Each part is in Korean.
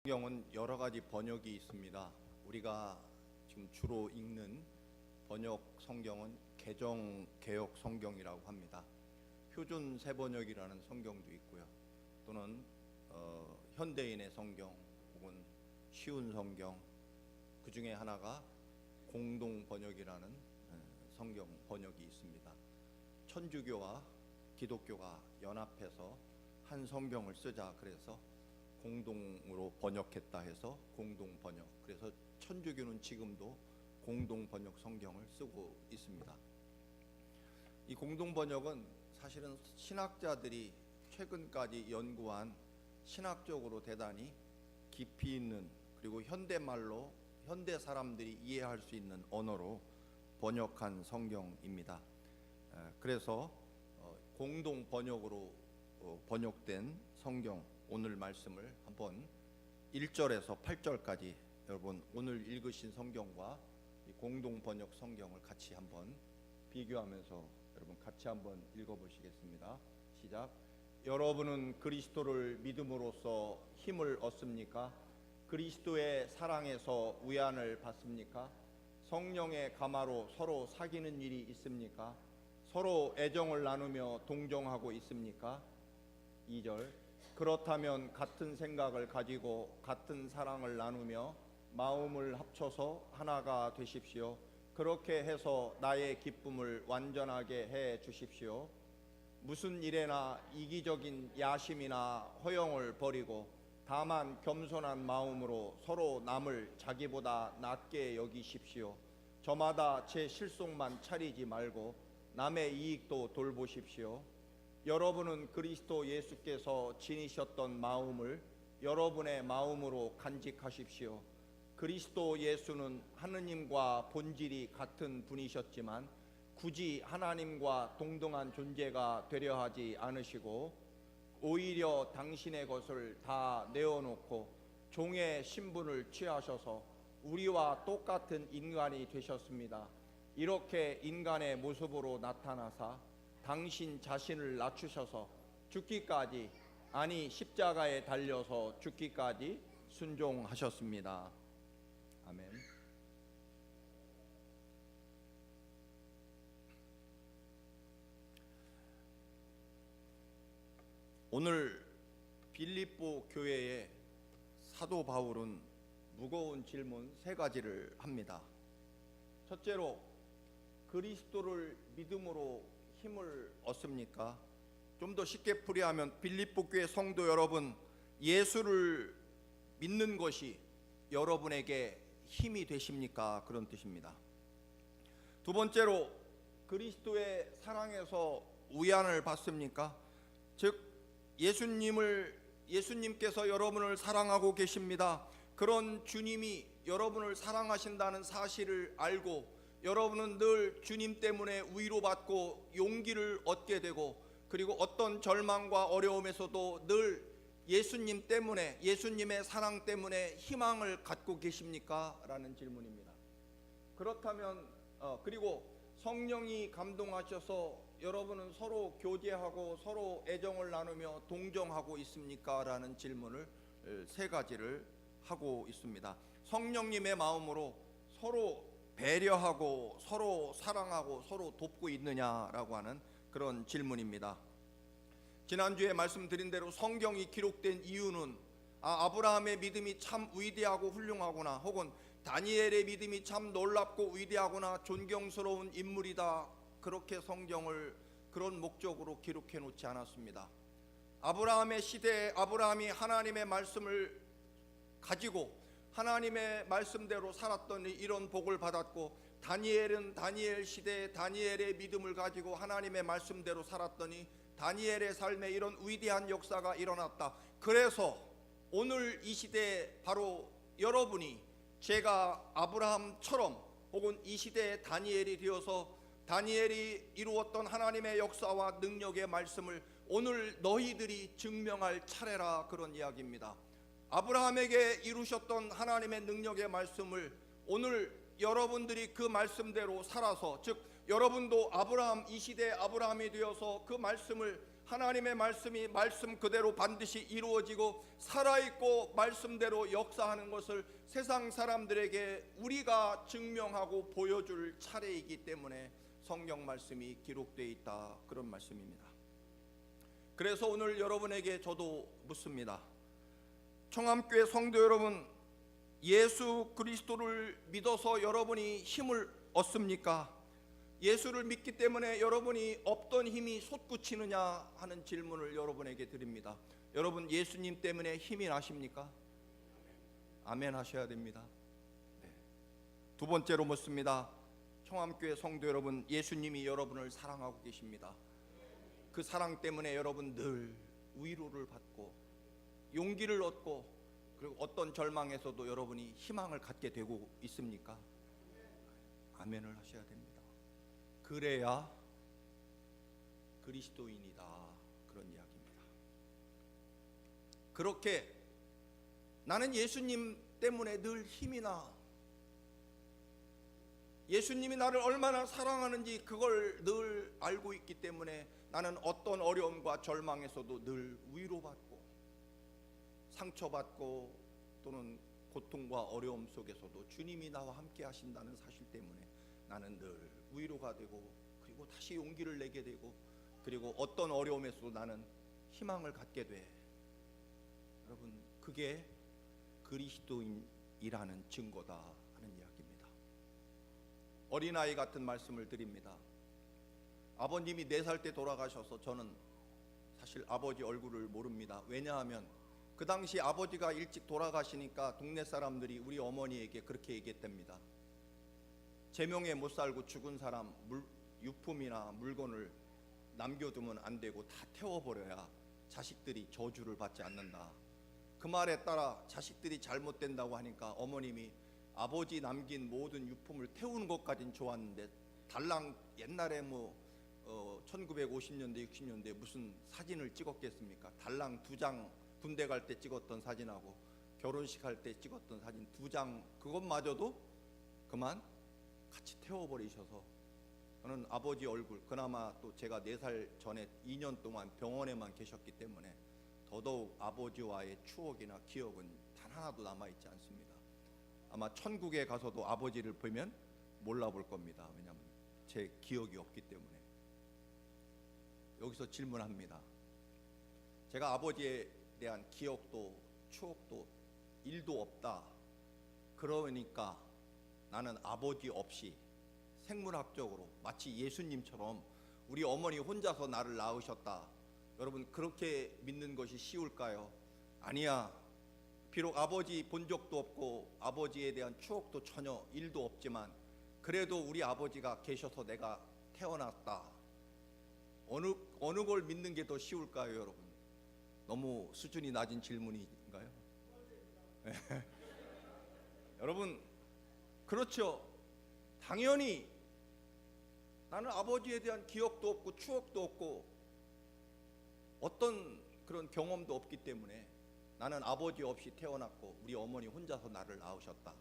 성경은 여러 가지 번역이 있습니다. 우리가 지금 주로 읽는 번역 성경은 개정 개혁 성경이라고 합니다. 표준 세번역이라는 성경도 있고요. 또는 현대인의 성경 혹은 쉬운 성경, 그 중에 하나가 공동 번역이라는 성경 번역이 있습니다. 천주교와 기독교가 연합해서 한 성경을 쓰자 그래서 공동으로 번역했다 해서 공동 번역. 그래서 천주교는 지금도 공동 번역 성경을 쓰고 있습니다. 이 공동 번역은 사실은 신학자들이 최근까지 연구한 신학적으로 대단히 깊이 있는, 그리고 현대말로 현대 사람들이 이해할 수 있는 언어로 번역한 성경입니다. 그래서 공동 번역으로 번역된 성경, 오늘 말씀을 한번 1절에서 8절까지 여러분 오늘 읽으신 성경과 이 공동 번역 성경을 같이 한번 비교하면서 여러분 같이 한번 읽어보시겠습니다. 시작. 여러분은 그리스도를 믿음으로써 힘을 얻습니까? 그리스도의 사랑에서 위안을 받습니까? 성령의 감화로 서로 사귀는 일이 있습니까? 서로 애정을 나누며 동정하고 있습니까? 2절. 그렇다면 같은 생각을 가지고 같은 사랑을 나누며 마음을 합쳐서 하나가 되십시오. 그렇게 해서 나의 기쁨을 완전하게 해 주십시오. 무슨 일에나 이기적인 야심이나 허영을 버리고 다만 겸손한 마음으로 서로 남을 자기보다 낮게 여기십시오. 저마다 제 실속만 차리지 말고 남의 이익도 돌보십시오. 여러분은 그리스도 예수께서 지니셨던 마음을 여러분의 마음으로 간직하십시오. 그리스도 예수는 하느님과 본질이 같은 분이셨지만 굳이 하나님과 동등한 존재가 되려 하지 않으시고 오히려 당신의 것을 다 내어놓고 종의 신분을 취하셔서 우리와 똑같은 인간이 되셨습니다. 이렇게 인간의 모습으로 나타나사 당신 자신을 낮추셔서 죽기까지, 아니 십자가에 달려서 죽기까지 순종하셨습니다. 아멘. 오늘 빌립보 교회에 사도 바울은 무거운 질문 3가지를 합니다. 첫째로, 그리스도를 믿음으로 힘을 얻습니까? 좀 더 쉽게 풀이하면 빌립보 교회 성도 여러분, 예수를 믿는 것이 여러분에게 힘이 되십니까? 그런 뜻입니다. 두 번째로, 그리스도의 사랑에서 위안을 받습니까? 즉 예수님께서 여러분을 사랑하고 계십니다. 그런 주님이 여러분을 사랑하신다는 사실을 알고 여러분은 늘 주님 때문에 위로받고 용기를 얻게 되고, 그리고 어떤 절망과 어려움에서도 늘 예수님 때문에, 예수님의 사랑 때문에 희망을 갖고 계십니까? 라는 질문입니다. 그렇다면 그리고 성령이 감동하셔서 여러분은 서로 교제하고 서로 애정을 나누며 동정하고 있습니까? 라는 질문을 3가지를 하고 있습니다. 성령님의 마음으로 서로 배려하고 서로 사랑하고 서로 돕고 있느냐라고 하는 그런 질문입니다. 지난주에 말씀드린 대로 성경이 기록된 이유는 아브라함의 믿음이 참 위대하고 훌륭하구나, 혹은 다니엘의 믿음이 참 놀랍고 위대하구나, 존경스러운 인물이다, 그렇게 성경을 그런 목적으로 기록해 놓지 않았습니다. 아브라함의 시대에 아브라함이 하나님의 말씀을 가지고 하나님의 말씀대로 살았더니 이런 복을 받았고, 다니엘은 다니엘 시대에 다니엘의 믿음을 가지고 하나님의 말씀대로 살았더니 다니엘의 삶에 이런 위대한 역사가 일어났다. 그래서 오늘 이 시대에 바로 여러분이 제가 아브라함처럼 혹은 이 시대의 다니엘이 되어서 다니엘이 이루었던 하나님의 역사와 능력의 말씀을 오늘 너희들이 증명할 차례라, 그런 이야기입니다. 아브라함에게 이루셨던 하나님의 능력의 말씀을 오늘 여러분들이 그 말씀대로 살아서, 즉 여러분도 이 시대의 아브라함이 되어서 그 말씀을 하나님의 말씀이 말씀 그대로 반드시 이루어지고 살아있고 말씀대로 역사하는 것을 세상 사람들에게 우리가 증명하고 보여줄 차례이기 때문에 성경 말씀이 기록되어 있다, 그런 말씀입니다. 그래서 오늘 여러분에게 저도 묻습니다. 청암교회 성도 여러분, 예수 그리스도를 믿어서 여러분이 힘을 얻습니까? 예수를 믿기 때문에 여러분이 없던 힘이 솟구치느냐 하는 질문을 여러분에게 드립니다. 여러분 예수님 때문에 힘이 나십니까? 아멘 하셔야 됩니다. 네. 두 번째로 묻습니다. 청암교회 성도 여러분, 예수님이 여러분을 사랑하고 계십니다. 그 사랑 때문에 여러분 늘 위로를 받고 용기를 얻고 그리고 어떤 절망에서도 여러분이 희망을 갖게 되고 있습니까? 아멘을 하셔야 됩니다. 그래야 그리스도인이다, 그런 이야기입니다. 그렇게 나는 예수님 때문에 늘 힘이 나, 예수님이 나를 얼마나 사랑하는지 그걸 늘 알고 있기 때문에 나는 어떤 어려움과 절망에서도 늘 위로받고 상처받고 또는 고통과 어려움 속에서도 주님이 나와 함께 하신다는 사실 때문에 나는 늘 위로가 되고 그리고 다시 용기를 내게 되고 그리고 어떤 어려움에서도 나는 희망을 갖게 돼. 여러분 그게 그리스도인이라는 증거다 하는 이야기입니다. 어린아이 같은 말씀을 드립니다. 아버님이 4살 때 돌아가셔서 저는 사실 아버지 얼굴을 모릅니다. 왜냐하면 그 당시 아버지가 일찍 돌아가시니까 동네 사람들이 우리 어머니에게 그렇게 얘기했답니다. 제명에 못 살고 죽은 사람 유품이나 물건을 남겨두면 안 되고 다 태워버려야 자식들이 저주를 받지 않는다. 그 말에 따라 자식들이 잘못된다고 하니까 어머님이 아버지 남긴 모든 유품을 태우는 것까진 좋았는데 달랑 옛날에 1950년대 60년대 무슨 사진을 찍었겠습니까? 달랑 2장 군대 갈 때 찍었던 사진하고 결혼식 할 때 찍었던 사진 2장 그것마저도 그만 같이 태워버리셔서 저는 아버지 얼굴, 그나마 또 제가 4살 전에 2년 동안 병원에만 계셨기 때문에 더더욱 아버지와의 추억이나 기억은 단 하나도 남아있지 않습니다. 아마 천국에 가서도 아버지를 보면 몰라볼 겁니다. 왜냐하면 제 기억이 없기 때문에. 여기서 질문합니다. 제가 아버지에 대한 기억도 추억도 1도 없다. 그러니까 나는 아버지 없이 생물학적으로 마치 예수님처럼 우리 어머니 혼자서 나를 낳으셨다. 여러분 그렇게 믿는 것이 쉬울까요? 아니야. 비록 아버지 본 적도 없고 아버지에 대한 추억도 전혀 1도 없지만 그래도 우리 아버지가 계셔서 내가 태어났다. 어느 걸 믿는 게 더 쉬울까요, 여러분? 너무 수준이 낮은 질문인가요? 여러분 그렇죠. 당연히 나는 아버지에 대한 기억도 없고 추억도 없고 어떤 그런 경험도 없기 때문에 나는 아버지 없이 태어났고 우리 어머니 혼자서 나를 낳으셨다.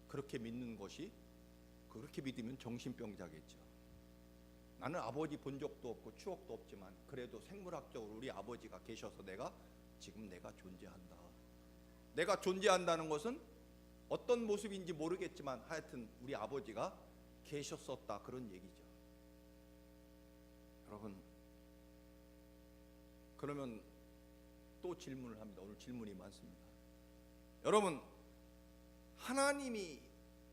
그렇게 믿는 것이, 그렇게 믿으면 정신병자겠죠. 나는 아버지 본 적도 없고 추억도 없지만 그래도 생물학적으로 우리 아버지가 계셔서 내가 존재한다. 내가 존재한다는 것은 어떤 모습인지 모르겠지만 하여튼 우리 아버지가 계셨었다, 그런 얘기죠. 여러분 그러면 또 질문을 합니다. 오늘 질문이 많습니다. 여러분 하나님이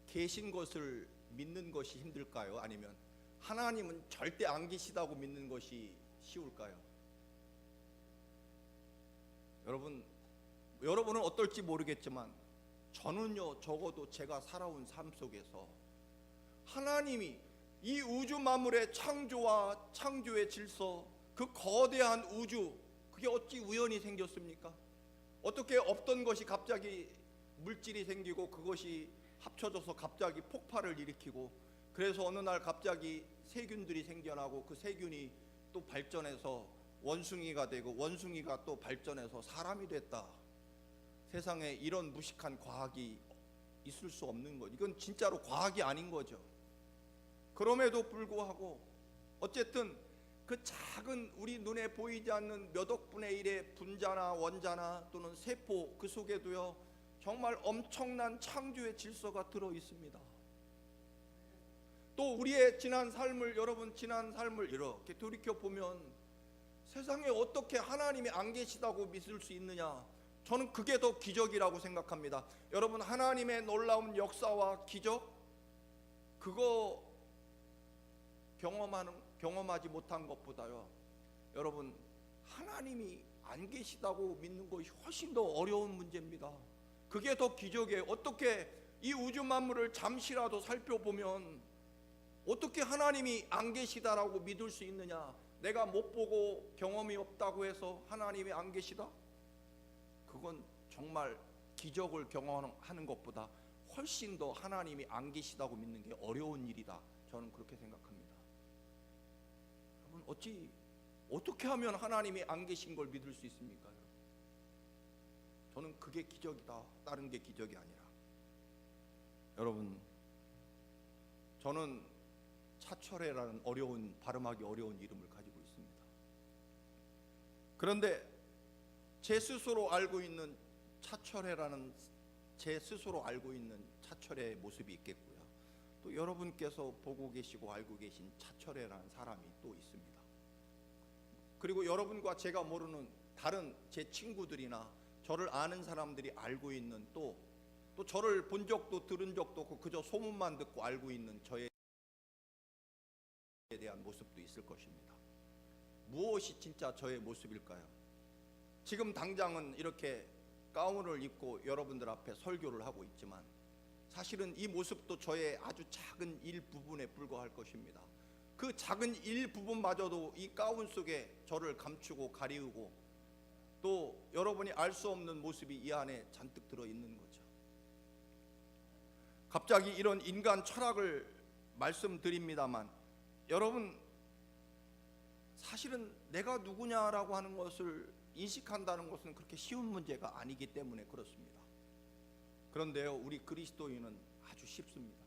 계신 것을 믿는 것이 힘들까요? 아니면 하나님은 절대 안 계시다고 믿는 것이 쉬울까요? 여러분은 어떨지 모르겠지만 저는요, 적어도 제가 살아온 삶 속에서 하나님이 이 우주 만물의 창조와 창조의 질서, 그 거대한 우주, 그게 어찌 우연히 생겼습니까? 어떻게 없던 것이 갑자기 물질이 생기고 그것이 합쳐져서 갑자기 폭발을 일으키고 그래서 어느 날 갑자기 세균들이 생겨나고 그 세균이 또 발전해서 원숭이가 되고 원숭이가 또 발전해서 사람이 됐다. 세상에 이런 무식한 과학이 있을 수 없는 것. 이건 진짜로 과학이 아닌 거죠. 그럼에도 불구하고 어쨌든 그 작은 우리 눈에 보이지 않는 몇 억분의 1의 분자나 원자나 또는 세포 그 속에도요 정말 엄청난 창조의 질서가 들어 있습니다. 또 우리의 지난 삶을, 여러분 지난 삶을 이렇게 돌이켜 보면 세상에 어떻게 하나님이 안 계시다고 믿을 수 있느냐, 저는 그게 더 기적이라고 생각합니다. 여러분, 하나님의 놀라운 역사와 기적, 그거 경험하지 못한 것보다요, 여러분 하나님이 안 계시다고 믿는 것이 훨씬 더 어려운 문제입니다. 그게 더 기적이에요. 어떻게 이 우주 만물을 잠시라도 살펴보면 어떻게 하나님이 안 계시다라고 믿을 수 있느냐? 내가 못 보고 경험이 없다고 해서 하나님이 안 계시다? 그건 정말 기적을 경험하는 것보다 훨씬 더 하나님이 안 계시다고 믿는 게 어려운 일이다, 저는 그렇게 생각합니다. 여러분, 어떻게 하면 하나님이 안 계신 걸 믿을 수 있습니까? 저는 그게 기적이다, 다른 게 기적이 아니라. 여러분, 저는 차철회라는 발음하기 어려운 이름을 가지고 있습니다. 그런데 제 스스로 알고 있는 차철회라는, 제 스스로 알고 있는 차철회의 모습이 있겠고요, 또 여러분께서 보고 계시고 알고 계신 차철회라는 사람이 또 있습니다. 그리고 여러분과 제가 모르는 다른 제 친구들이나 저를 아는 사람들이 알고 있는, 또 저를 본 적도 들은 적도 없고 그저 소문만 듣고 알고 있는 저에 대한 모습도 있을 것입니다. 무엇이 진짜 저의 모습일까요? 지금 당장은 이렇게 가운을 입고 여러분들 앞에 설교를 하고 있지만 사실은 이 모습도 저의 아주 작은 일부분에 불과할 것입니다. 그 작은 일부분마저도 이 가운 속에 저를 감추고 가리우고, 또 여러분이 알 수 없는 모습이 이 안에 잔뜩 들어있는 거죠. 갑자기 이런 인간 철학을 말씀드립니다만, 여러분 사실은 내가 누구냐라고 하는 것을 인식한다는 것은 그렇게 쉬운 문제가 아니기 때문에 그렇습니다. 그런데요, 우리 그리스도인은 아주 쉽습니다.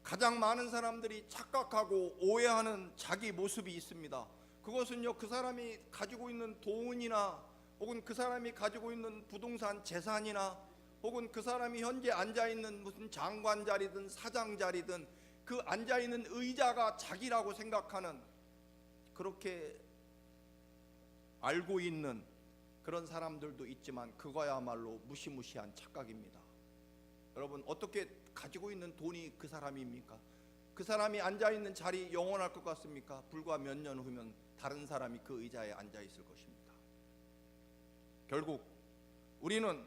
가장 많은 사람들이 착각하고 오해하는 자기 모습이 있습니다. 그것은요, 그 사람이 가지고 있는 돈이나 혹은 그 사람이 가지고 있는 부동산 재산이나 혹은 그 사람이 현재 앉아있는 무슨 장관 자리든 사장 자리든 그 앉아있는 의자가 자기라고 생각하는, 그렇게 알고 있는 그런 사람들도 있지만 그거야말로 무시무시한 착각입니다. 여러분, 어떻게 가지고 있는 돈이 그 사람입니까? 그 사람이 앉아있는 자리 영원할 것 같습니까? 불과 몇 년 후면 다른 사람이 그 의자에 앉아있을 것입니다. 결국 우리는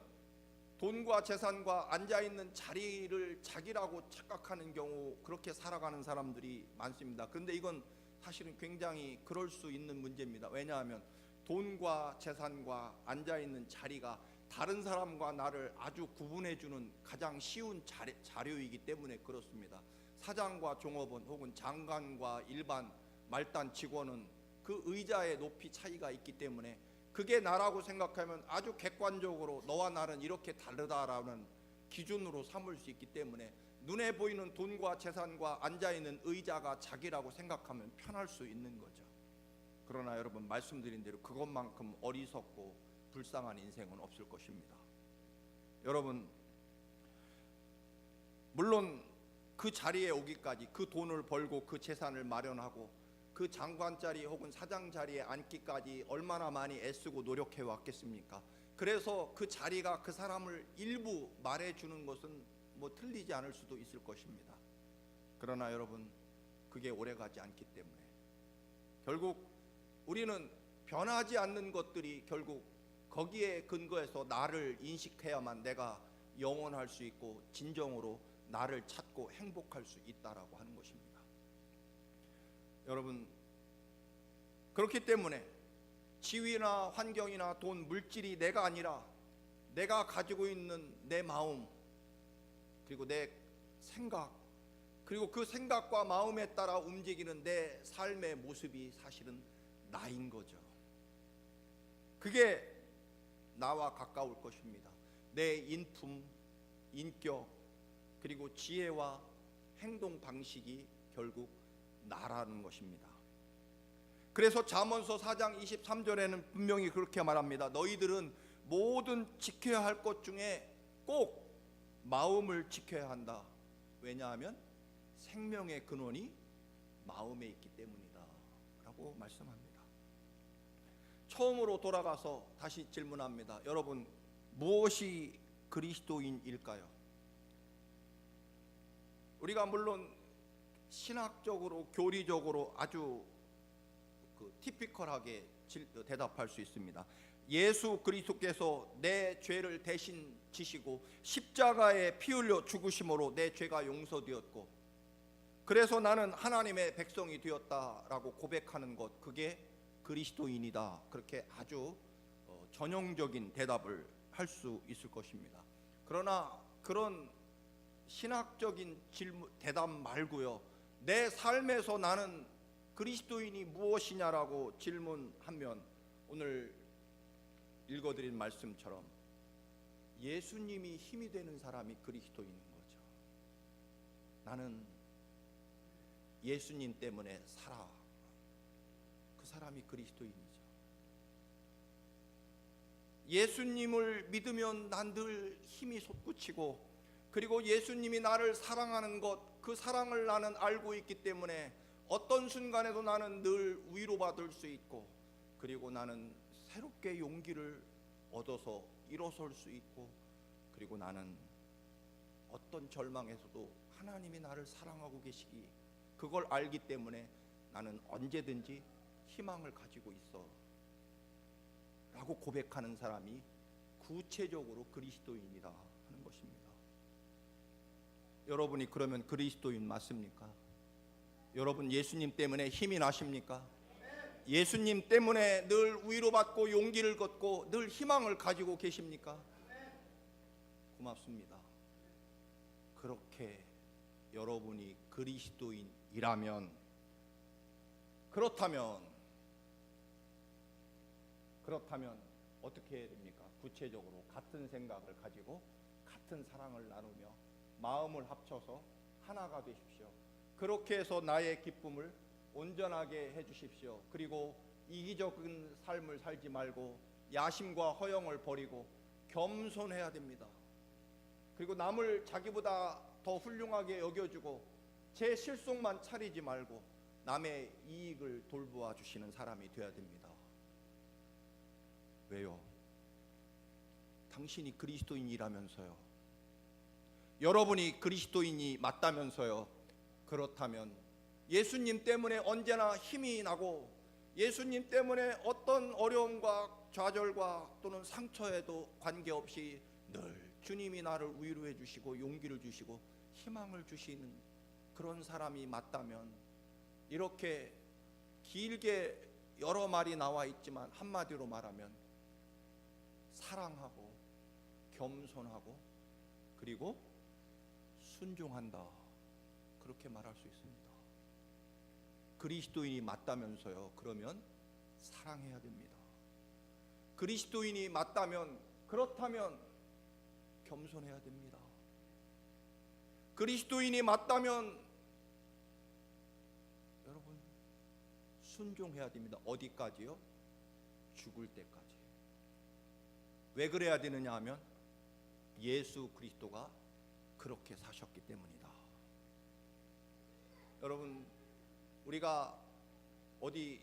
돈과 재산과 앉아있는 자리를 자기라고 착각하는 경우, 그렇게 살아가는 사람들이 많습니다. 그런데 이건 사실은 굉장히 그럴 수 있는 문제입니다. 왜냐하면 돈과 재산과 앉아있는 자리가 다른 사람과 나를 아주 구분해주는 가장 쉬운 자료이기 때문에 그렇습니다. 사장과 종업원 혹은 장관과 일반 말단 직원은 그 의자의 높이 차이가 있기 때문에 그게 나라고 생각하면 아주 객관적으로 너와 나는 이렇게 다르다라는 기준으로 삼을 수 있기 때문에 눈에 보이는 돈과 재산과 앉아있는 의자가 자기라고 생각하면 편할 수 있는 거죠. 그러나 여러분, 말씀드린 대로 그것만큼 어리석고 불쌍한 인생은 없을 것입니다. 여러분, 물론 그 자리에 오기까지, 그 돈을 벌고 그 재산을 마련하고 그 장관 자리 혹은 사장 자리에 앉기까지 얼마나 많이 애쓰고 노력해 왔겠습니까? 그래서 그 자리가 그 사람을 일부 말해주는 것은 뭐 틀리지 않을 수도 있을 것입니다. 그러나 여러분, 그게 오래가지 않기 때문에 결국 우리는 변하지 않는 것들이 결국 거기에 근거해서 나를 인식해야만 내가 영원할 수 있고 진정으로 나를 찾고 행복할 수 있다라고 하는 것입니다. 여러분, 그렇기 때문에 지위나 환경이나 돈, 물질이 내가 아니라 내가 가지고 있는 내 마음, 그리고 내 생각, 그리고 그 생각과 마음에 따라 움직이는 내 삶의 모습이 사실은 나인 거죠. 그게 나와 가까울 것입니다. 내 인품, 인격, 그리고 지혜와 행동 방식이 결국 나라는 것입니다. 그래서 잠언서 4장 23절에는 분명히 그렇게 말합니다. 너희들은 모든 지켜야 할 것 중에 꼭 마음을 지켜야 한다. 왜냐하면 생명의 근원이 마음에 있기 때문이다 라고 말씀합니다. 처음으로 돌아가서 다시 질문합니다. 여러분, 무엇이 그리스도인일까요? 우리가 물론 신학적으로 교리적으로 아주 티피컬하게 대답할 수 있습니다. 예수 그리스도께서 내 죄를 대신 지시고 십자가에 피 흘려 죽으심으로 내 죄가 용서되었고, 그래서 나는 하나님의 백성이 되었다라고 고백하는 것, 그게 그리스도인이다. 그렇게 아주 전형적인 대답을 할 수 있을 것입니다. 그러나 그런 신학적인 대답 말고요, 내 삶에서 나는 그리스도인이 무엇이냐라고 질문하면 오늘 읽어드린 말씀처럼 예수님이 힘이 되는 사람이 그리스도인인 거죠. 나는 예수님 때문에 살아. 그 사람이 그리스도인이죠. 예수님을 믿으면 난 늘 힘이 솟구치고, 그리고 예수님이 나를 사랑하는 것, 그 사랑을 나는 알고 있기 때문에 어떤 순간에도 나는 늘 위로받을 수 있고, 그리고 나는 새롭게 용기를 얻어서 일어설 수 있고, 그리고 나는 어떤 절망에서도 하나님이 나를 사랑하고 계시기, 그걸 알기 때문에 나는 언제든지 희망을 가지고 있어 라고 고백하는 사람이 구체적으로 그리스도인이다 하는 것입니다. 여러분이 그러면 그리스도인 맞습니까? 여러분 예수님 때문에 힘이 나십니까? 예수님 때문에 늘 위로받고 용기를 걷고 늘 희망을 가지고 계십니까? 고맙습니다. 그렇게 여러분이 그리스도인이라면, 그렇다면 어떻게 해야 됩니까? 구체적으로 같은 생각을 가지고 같은 사랑을 나누며 마음을 합쳐서 하나가 되십시오. 그렇게 해서 나의 기쁨을 온전하게 해주십시오. 그리고 이기적인 삶을 살지 말고 야심과 허영을 버리고 겸손해야 됩니다. 그리고 남을 자기보다 더 훌륭하게 여겨주고 제 실속만 차리지 말고 남의 이익을 돌보아 주시는 사람이 되어야 됩니다. 왜요? 당신이 그리스도인이라면서요. 여러분이 그리스도인이 맞다면서요. 그렇다면 예수님 때문에 언제나 힘이 나고, 예수님 때문에 어떤 어려움과 좌절과 또는 상처에도 관계없이 늘 주님이 나를 위로해 주시고 용기를 주시고 희망을 주시는 그런 사람이 맞다면, 이렇게 길게 여러 말이 나와 있지만 한마디로 말하면 사랑하고 겸손하고 그리고 순종한다, 그렇게 말할 수 있습니다. 그리스도인이 맞다면서요. 그러면 사랑해야 됩니다. 그리스도인이 맞다면, 그렇다면 겸손해야 됩니다. 그리스도인이 맞다면 여러분 순종해야 됩니다. 어디까지요? 죽을 때까지. 왜 그래야 되느냐 하면 예수 그리스도가 그렇게 사셨기 때문이다. 여러분, 우리가 어디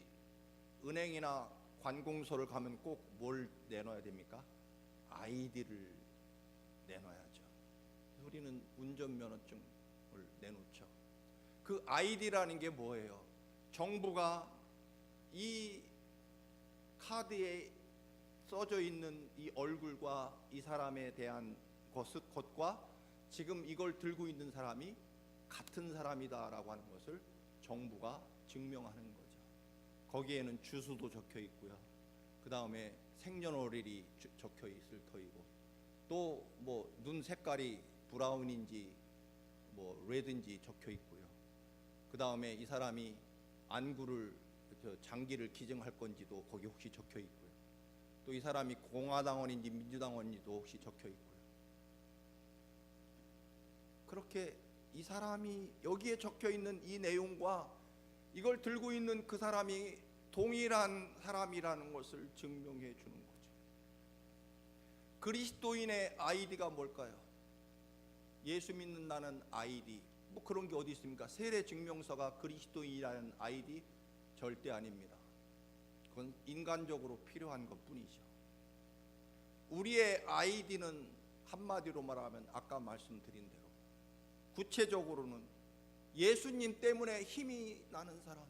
은행이나 관공서를 가면 꼭 뭘 내놔야 됩니까? 아이디를 내놔야죠. 우리는 운전면허증을 내놓죠. 그 아이디라는 게 뭐예요? 정부가 이 카드에 써져 있는 이 얼굴과 이 사람에 대한 것과 지금 이걸 들고 있는 사람이 같은 사람이다라고 하는 것을 정부가 증명하는 거죠. 거기에는 주소도 적혀 있고요. 그 다음에 생년월일이 적혀 있을 터이고, 또 뭐 눈 색깔이 브라운인지 뭐 레드인지 적혀 있고요. 그 다음에 이 사람이 안구를 장기를 기증할 건지도 거기 혹시 적혀 있고요. 또 이 사람이 공화당원인지 민주당원인지도 혹시 적혀 있고요. 그렇게 이 사람이 여기에 적혀 있는 이 내용과 이걸 들고 있는 그 사람이 동일한 사람이라는 것을 증명해 주는 거죠. 그리스도인의 아이디가 뭘까요? 예수 믿는 나는 아이디, 뭐 그런 게 어디 있습니까? 세례 증명서가 그리스도인이라는 아이디? 절대 아닙니다. 그건 인간적으로 필요한 것뿐이죠. 우리의 아이디는 한마디로 말하면 아까 말씀드린 대로 구체적으로는 예수님 때문에 힘이 나는 사람,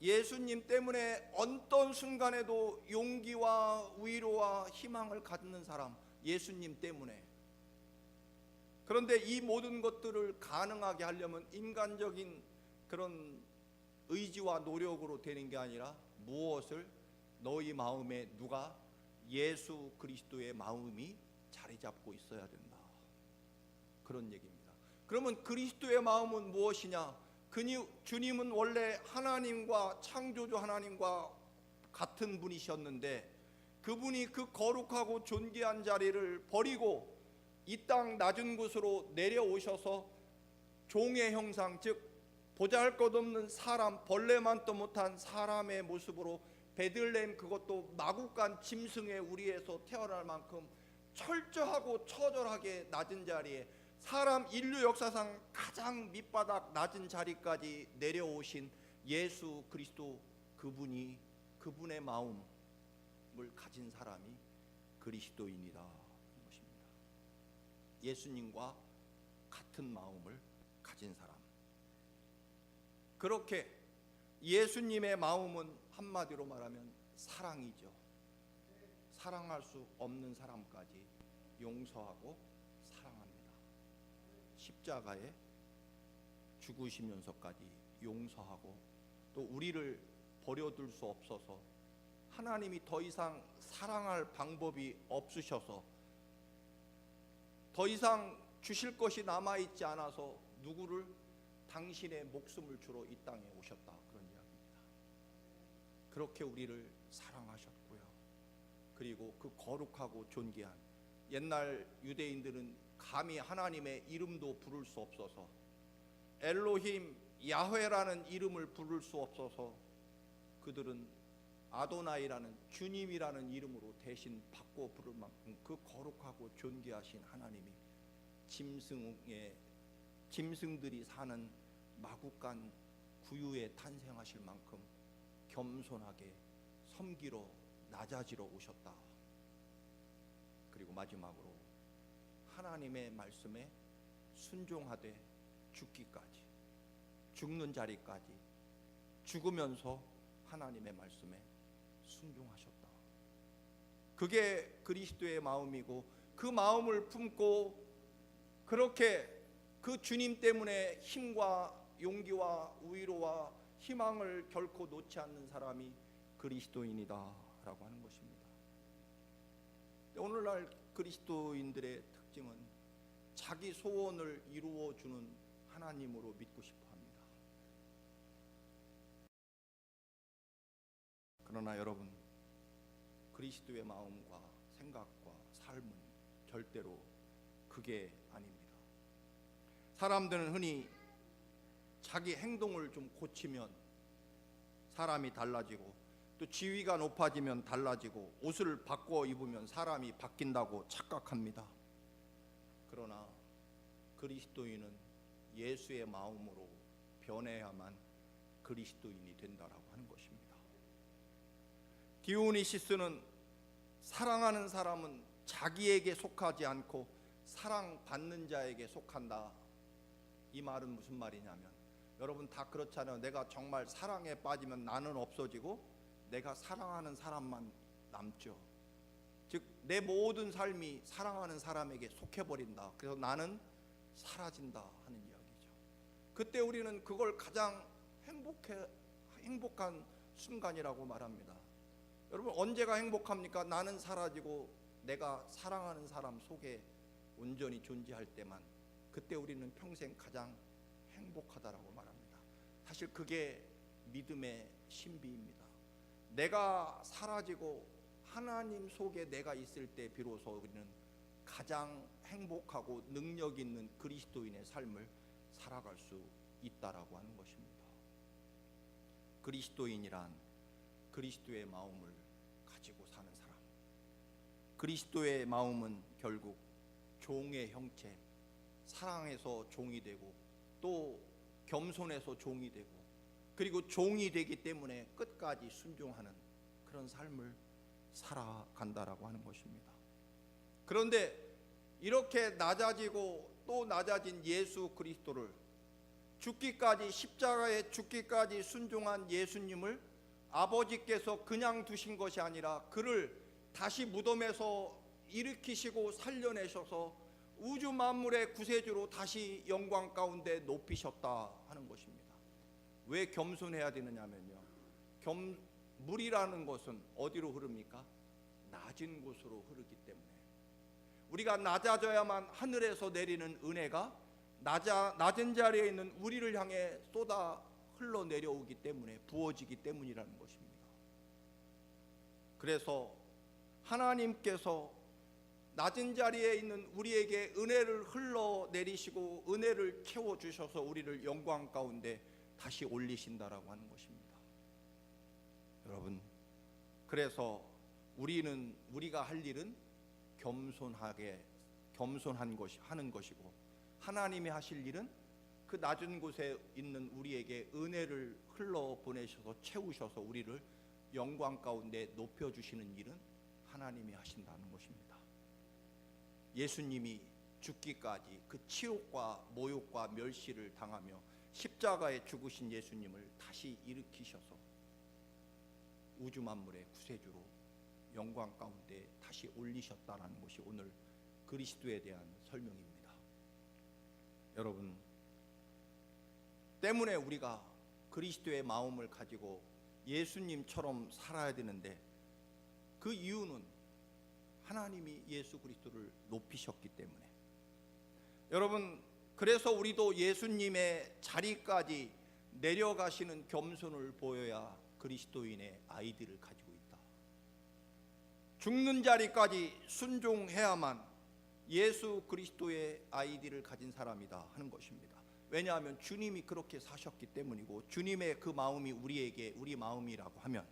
예수님 때문에 어떤 순간에도 용기와 위로와 희망을 갖는 사람, 예수님 때문에. 그런데 이 모든 것들을 가능하게 하려면 인간적인 그런 의지와 노력으로 되는 게 아니라 무엇을? 너희 마음에 누가? 예수 그리스도의 마음이 자리 잡고 있어야 된다, 그런 얘기입니다. 그러면 그리스도의 마음은 무엇이냐? 주님은 원래 하나님과 창조주 하나님과 같은 분이셨는데 그분이 그 거룩하고 존귀한 자리를 버리고 이 땅 낮은 곳으로 내려오셔서 종의 형상, 즉 보잘것없는 사람, 벌레만도 못한 사람의 모습으로 베들레헴, 그것도 마구간 짐승의 우리에서 태어날 만큼 철저하고 처절하게 낮은 자리에, 사람 인류 역사상 가장 밑바닥 낮은 자리까지 내려오신 예수 그리스도, 그분의 마음을 가진 사람이 그리스도인이다 하는 것입니다. 예수님과 같은 마음을 가진 사람. 그렇게 예수님의 마음은 한마디로 말하면 사랑이죠. 사랑할 수 없는 사람까지 용서하고 사랑합니다. 십자가에 죽으시면서까지 용서하고, 또 우리를 버려둘 수 없어서 하나님이 더 이상 사랑할 방법이 없으셔서 더 이상 주실 것이 남아있지 않아서 누구를? 당신의 목숨을 주러 이 땅에 오셨다, 그런 이야기입니다. 그렇게 우리를 사랑하셨고요. 그리고 그 거룩하고 존귀한, 옛날 유대인들은 감히 하나님의 이름도 부를 수 없어서, 엘로힘 야훼라는 이름을 부를 수 없어서 그들은 아도나이라는, 주님이라는 이름으로 대신 바꿔 부를 만큼 그 거룩하고 존귀하신 하나님이 짐승들이 사는 마구간 구유에 탄생하실 만큼 겸손하게 섬기러 낮아지러 오셨다. 그리고 마지막으로 하나님의 말씀에 순종하되 죽기까지, 죽는 자리까지, 죽으면서 하나님의 말씀에 순종하셨다. 그게 그리스도의 마음이고, 그 마음을 품고 그렇게 그 주님 때문에 힘과 용기와 위로와 희망을 결코 놓지 않는 사람이 그리스도인이다 라고 하는 것입니다. 오늘날 그리스도인들의 특징은 자기 소원을 이루어주는 하나님으로 믿고 싶어 합니다. 그러나 여러분, 그리스도의 마음과 생각과 삶은 절대로 그게 아닙니다. 사람들은 흔히 자기 행동을 좀 고치면 사람이 달라지고, 또 지위가 높아지면 달라지고, 옷을 바꿔 입으면 사람이 바뀐다고 착각합니다. 그러나 그리스도인은 예수의 마음으로 변해야만 그리스도인이 된다라고 하는 것입니다. 디오니시스는 사랑하는 사람은 자기에게 속하지 않고 사랑받는 자에게 속한다. 이 말은 무슨 말이냐면, 여러분 다 그렇잖아요. 내가 정말 사랑에 빠지면 나는 없어지고 내가 사랑하는 사람만 남죠. 즉 내 모든 삶이 사랑하는 사람에게 속해버린다. 그래서 나는 사라진다 하는 이야기죠. 그때 우리는 그걸 가장 행복한 순간이라고 말합니다. 여러분 언제가 행복합니까? 나는 사라지고 내가 사랑하는 사람 속에 온전히 존재할 때만, 그때 우리는 평생 가장 행복하다라고 말합니다. 사실 그게 믿음의 신비입니다. 내가 사라지고 하나님 속에 내가 있을 때 비로소 우리는 가장 행복하고 능력 있는 그리스도인의 삶을 살아갈 수 있다라고 하는 것입니다. 그리스도인이란 그리스도의 마음을 가지고 사는 사람. 그리스도의 마음은 결국 종의 형체, 사랑해서 종이 되고 또 겸손해서 종이 되고 그리고 종이 되기 때문에 끝까지 순종하는 그런 삶을 살아간다라고 하는 것입니다. 그런데 이렇게 낮아지고 또 낮아진 예수 그리스도를 죽기까지, 십자가에 죽기까지 순종한 예수님을 아버지께서 그냥 두신 것이 아니라 그를 다시 무덤에서 일으키시고 살려내셔서 우주 만물의 구세주로 다시 영광 가운데 높이셨다 하는 것입니다. 왜 겸손해야 되느냐면요, 물이라는 것은 어디로 흐릅니까? 낮은 곳으로 흐르기 때문에 우리가 낮아져야만 하늘에서 내리는 은혜가 낮은 자리에 있는 우리를 향해 쏟아 흘러내려오기 때문에, 부어지기 때문이라는 것입니다. 그래서 하나님께서 낮은 자리에 있는 우리에게 은혜를 흘러내리시고 은혜를 채워주셔서 우리를 영광 가운데 다시 올리신다라고 하는 것입니다. 여러분, 그래서 우리가 할 일은 하는 것이고, 하나님이 하실 일은 그 낮은 곳에 있는 우리에게 은혜를 흘러 보내셔서 채우셔서 우리를 영광 가운데 높여주시는 일은 하나님이 하신다는 것입니다. 예수님이 죽기까지 그 치욕과 모욕과 멸시를 당하며 십자가에 죽으신 예수님을 다시 일으키셔서 우주 만물의 구세주로 영광 가운데 다시 올리셨다는 것이 오늘 그리스도에 대한 설명입니다. 여러분, 때문에 우리가 그리스도의 마음을 가지고 예수님처럼 살아야 되는데, 그 이유는 하나님이 예수 그리스도를 높이셨기 때문에. 여러분, 그래서 우리도 예수님의 자리까지 내려가시는 겸손을 보여야 그리스도인의 아이디를 가지고 있다. 죽는 자리까지 순종해야만 예수 그리스도의 아이디를 가진 사람이다 하는 것입니다. 왜냐하면 주님이 그렇게 사셨기 때문이고, 주님의 그 마음이 우리 마음이라고 하면,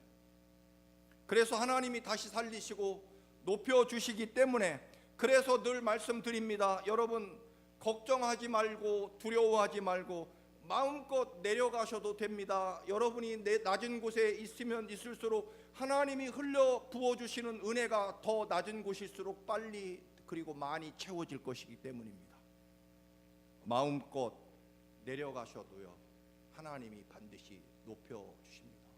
그래서 하나님이 다시 살리시고 높여주시기 때문에, 그래서 늘 말씀드립니다. 여러분, 걱정하지 말고 두려워하지 말고 마음껏 내려가셔도 됩니다. 여러분이 낮은 곳에 있으면 있을수록 하나님이 흘려 부어주시는 은혜가 더 낮은 곳일수록 빨리 그리고 많이 채워질 것이기 때문입니다. 마음껏 내려가셔도요, 하나님이 반드시 높여주십니다.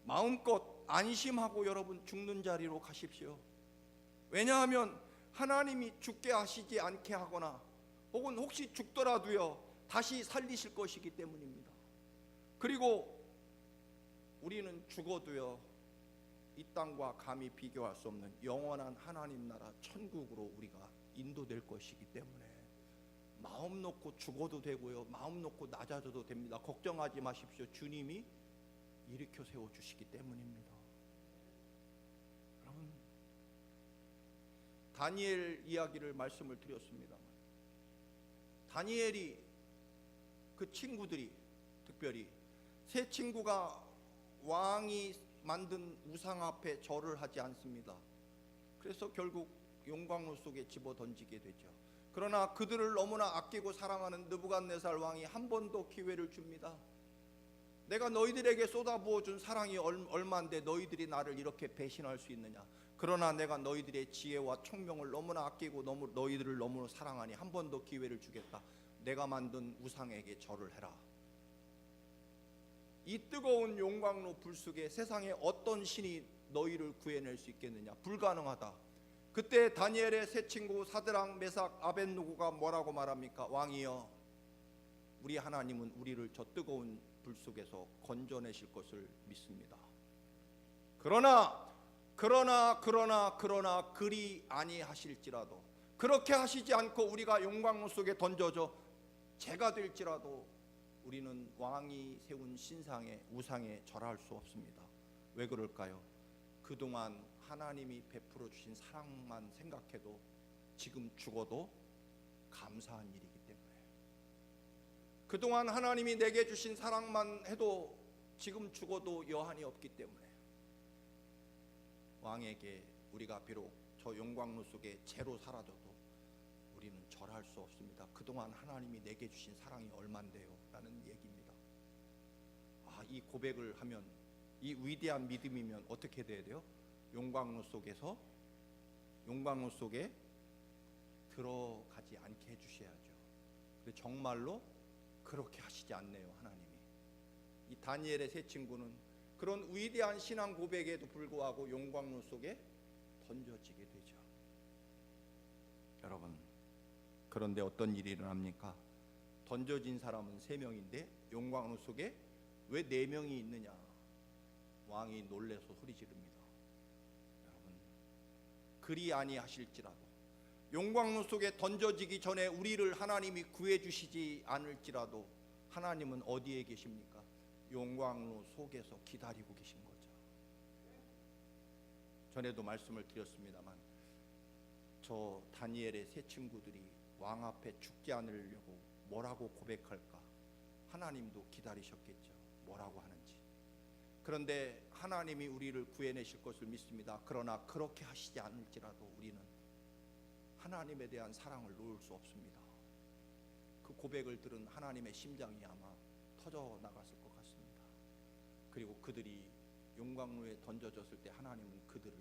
마음껏 안심하고 여러분 죽는 자리로 가십시오. 왜냐하면 하나님이 죽게 하시지 않게 하거나 혹은 혹시 죽더라도요 다시 살리실 것이기 때문입니다. 그리고 우리는 죽어도요 이 땅과 감히 비교할 수 없는 영원한 하나님 나라 천국으로 우리가 인도될 것이기 때문에 마음 놓고 죽어도 되고요, 마음 놓고 낮아져도 됩니다. 걱정하지 마십시오. 주님이 일으켜 세워주시기 때문입니다. 여러분, 다니엘 이야기를 말씀을 드렸습니다. 다니엘이 그 친구들이, 특별히 세 친구가 왕이 만든 우상 앞에 절을 하지 않습니다. 그래서 결국 용광로 속에 집어 던지게 되죠. 그러나 그들을 너무나 아끼고 사랑하는 느부갓네살 왕이 한 번 더 기회를 줍니다. 내가 너희들에게 쏟아부어준 사랑이 얼마인데 너희들이 나를 이렇게 배신할 수 있느냐. 그러나 내가 너희들의 지혜와 총명을 너무나 아끼고 너희들을 너무나 사랑하니 한 번 더 기회를 주겠다. 내가 만든 우상에게 절을 해라. 이 뜨거운 용광로 불 속에 세상에 어떤 신이 너희를 구해낼 수 있겠느냐. 불가능하다. 그때 다니엘의 세 친구 사드락, 메삭, 아벳느고가 뭐라고 말합니까? 왕이여, 우리 하나님은 우리를 저 뜨거운 불 속에서 건져내실 것을 믿습니다. 그러나 그리 아니하실지라도, 그렇게 하시지 않고 우리가 용광로 속에 던져져 죄가 될지라도 우리는 왕이 세운 신상에, 우상에 절할 수 없습니다. 왜 그럴까요? 그동안 하나님이 베풀어 주신 사랑만 생각해도 지금 죽어도 감사한 일이기 때문에, 그동안 하나님이 내게 주신 사랑만 해도 지금 죽어도 여한이 없기 때문에 왕에게 우리가 비록 저 용광로 속에 죄로 사라져도 우리는 절할 수 없습니다. 그동안 하나님이 내게 주신 사랑이 얼만데요? 라는 얘기입니다. 이 고백을 하면, 이 위대한 믿음이면 어떻게 돼야 돼요? 용광로 속에 들어가지 않게 해주셔야죠. 근데 정말로 그렇게 하시지 않네요, 하나님이. 이 다니엘의 세 친구는 그런 위대한 신앙 고백에도 불구하고 용광로 속에 던져지게 되죠. 여러분, 그런데 어떤 일이 일어납니까? 던져진 사람은 3명인데 용광로 속에 왜 4명이 있느냐? 왕이 놀라서 소리 지릅니다. 여러분, 그리 아니하실지라도, 용광로 속에 던져지기 전에 우리를 하나님이 구해주시지 않을지라도 하나님은 어디에 계십니까? 용광로 속에서 기다리고 계신 거죠. 전에도 말씀을 드렸습니다만, 저 다니엘의 세 친구들이 왕 앞에 죽지 않으려고 뭐라고 고백할까? 하나님도 기다리셨겠죠. 뭐라고 하는지. 그런데 하나님이 우리를 구해내실 것을 믿습니다. 그러나 그렇게 하시지 않을지라도 우리는 하나님에 대한 사랑을 놓을 수 없습니다. 그 고백을 들은 하나님의 심장이 아마 터져 나갔을 것 같습니다. 그리고 그들이 용광로에 던져졌을 때 하나님은 그들을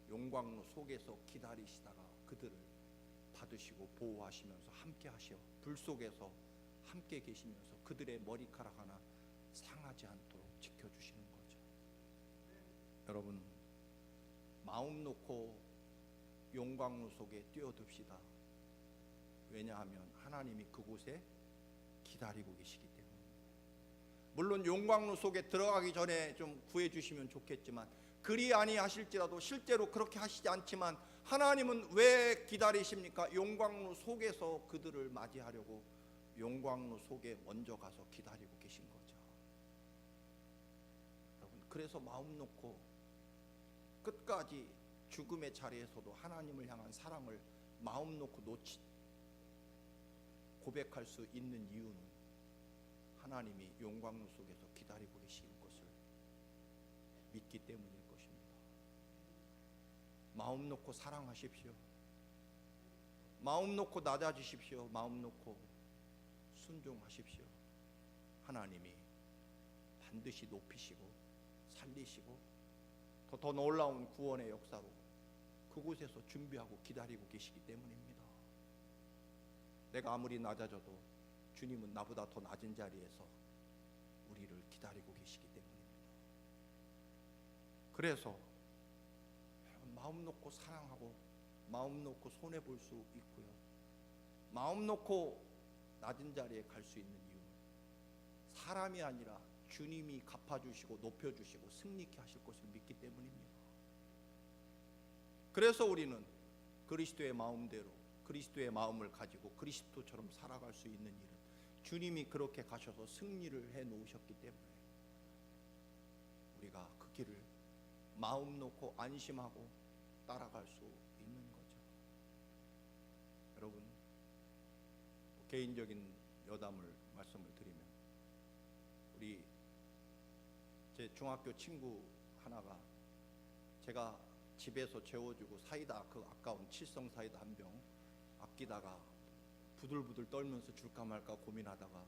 용광로 속에서 기다리시다가 그들을 받으시고 보호하시면서 함께 하셔 불 속에서 함께 계시면서 그들의 머리카락 하나 상하지 않도록 지켜주시는 거죠. 여러분, 마음 놓고 용광로 속에 뛰어듭시다. 왜냐하면 하나님이 그곳에 기다리고 계시기 때문입니다. 물론 용광로 속에 들어가기 전에 좀 구해주시면 좋겠지만, 그리 아니하실지라도 실제로 그렇게 하시지 않지만 하나님은 왜 기다리십니까? 용광로 속에서 그들을 맞이하려고 용광로 속에 먼저 가서 기다리고 계신 거죠. 여러분, 그래서 마음 놓고 끝까지 죽음의 자리에서도 하나님을 향한 사랑을 마음 놓고 고백할 수 있는 이유는 하나님이 용광로 속에서 기다리고 계신 것을 믿기 때문일 것입니다. 마음 놓고 사랑하십시오. 마음 놓고 낮아지십시오. 마음 놓고 순종하십시오. 하나님이 반드시 높이시고 살리시고 더 놀라운 구원의 역사로 그곳에서 준비하고 기다리고 계시기 때문입니다. 내가 아무리 낮아져도 주님은 나보다 더 낮은 자리에서 우리를 기다리고 계시기 때문입니다. 그래서 마음 놓고 사랑하고 마음 놓고 손해볼 수 있고요, 마음 놓고 낮은 자리에 갈 수 있는 이유는 사람이 아니라 주님이 갚아주시고 높여주시고 승리케 하실 것을 믿기 때문입니다. 그래서 우리는 그리스도의 마음대로 그리스도의 마음을 가지고 그리스도처럼 살아갈 수 있는 일은 주님이 그렇게 가셔서 승리를 해 놓으셨기 때문에 우리가 그 길을 마음 놓고 안심하고 따라갈 수 있는 거죠. 여러분, 개인적인 여담을 말씀을 드리면, 우리 제 중학교 친구 하나가 제가 집에서 재워주고 사이다, 그 아까운 칠성 사이다 한 병 아끼다가 부들부들 떨면서 줄까 말까 고민하다가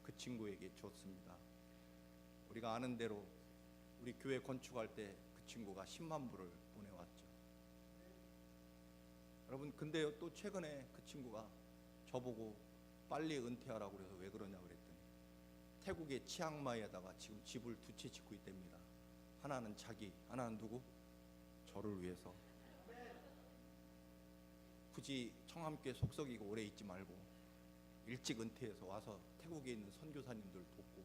그 친구에게 줬습니다. 우리가 아는 대로 우리 교회 건축할 때 그 친구가 10만 불을 보내왔죠. 여러분, 근데요, 또 최근에 그 친구가 저보고 빨리 은퇴하라고 그래서 왜 그러냐 그랬더니 태국의 치앙마이에다가 지금 집을 2채 짓고 있답니다. 하나는 자기, 하나는 누구? 저를 위해서. 굳이 청함교회 속썩이고 오래 있지 말고 일찍 은퇴해서 와서 태국에 있는 선교사님들 돕고.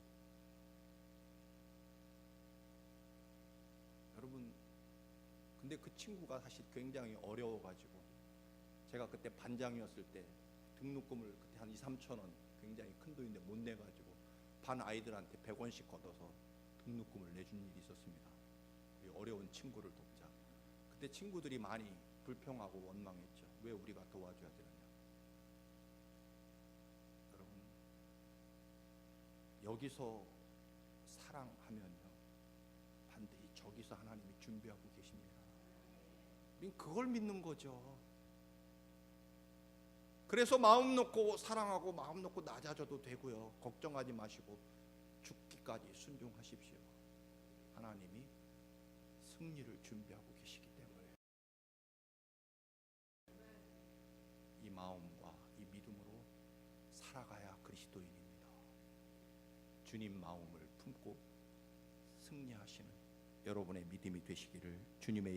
여러분, 근데 그 친구가 사실 굉장히 어려워가지고 제가 그때 반장이었을 때 등록금을 그때 한 2~3천 원, 굉장히 큰 돈인데 못 내가지고 반 아이들한테 100원씩 걷어서 등록금을 내준 일이 있었습니다. 이 어려운 친구를 돕자. 그때 친구들이 많이 불평하고 원망했죠. 왜 우리가 도와줘야 되느냐. 여러분, 여기서 사랑하면요, 반드시 저기서 하나님이 준비하고 계십니다. 우린 그걸 믿는 거죠. 그래서 마음 놓고 사랑하고 마음 놓고 낮아져도 되고요. 걱정하지 마시고 죽기까지 순종하십시오. 하나님이 승리를 준비하고 계시기 때문에 이 마음과 이 믿음으로 살아가야 그리스도인입니다. 주님 마음을 품고 승리하시는 여러분의 믿음이 되시기를 주님의